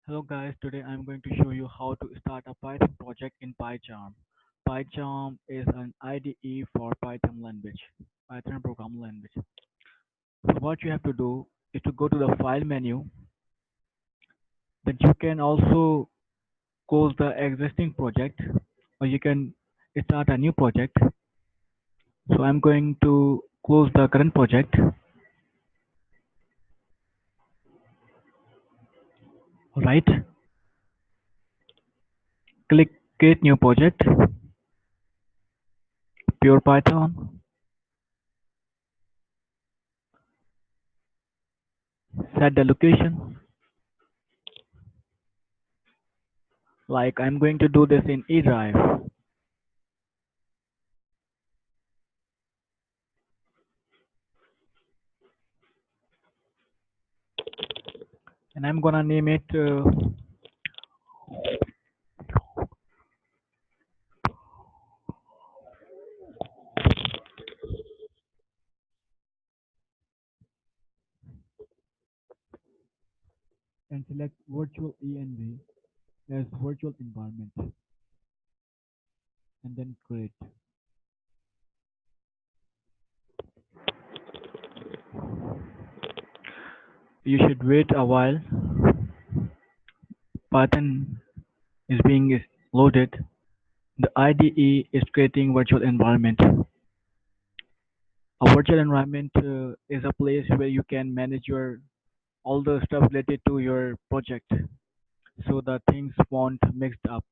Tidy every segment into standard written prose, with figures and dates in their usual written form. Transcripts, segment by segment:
Hello guys, today I'm going to show you how to start a Python project in PyCharm. PyCharm is an IDE for Python language, Python programming language. So what you have to do is to go to the file menu, then you can also close the existing project or you can start a new project. So I'm going to close the current project, right? Click create new project, pure Python, set the location, like I'm going to do this in E drive. And I'm gonna name it and select virtual env as virtual environment and then create. You should wait a while. Python is being loaded. The IDE is creating virtual environment. A virtual environment is a place where you can manage your all the stuff related to your project, so the things won't mixed up.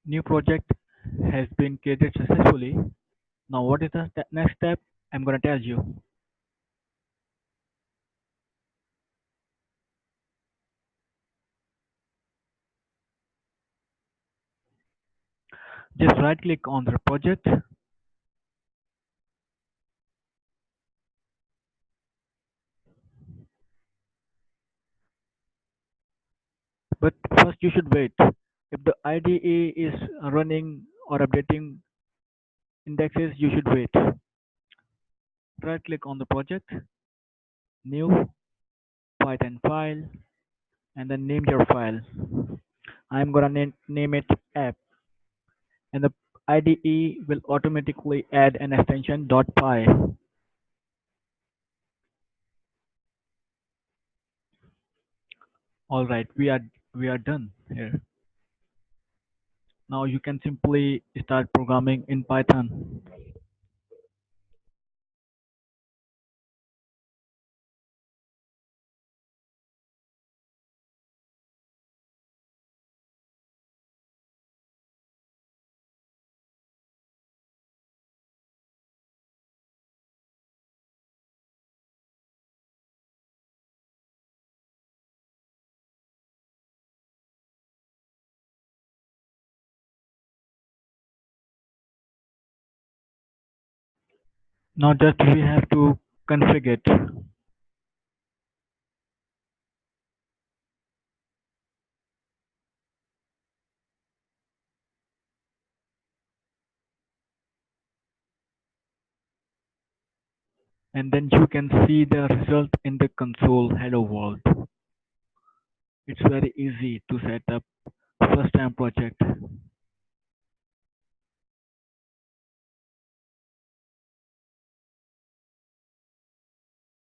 New project has been created successfully. Now what is the next step? I'm gonna tell you. Just right click on the project. But first you should wait. If the IDE is running or updating indexes, you should wait. Right click on the project, new Python file, and then name your file. I'm gonna name it app, and the IDE will automatically add an extension .py. All right, we are done here. Now you can simply start programming in Python. Now just we have to configure it. And then you can see the result in the console hello world. It's very easy to set up first time project.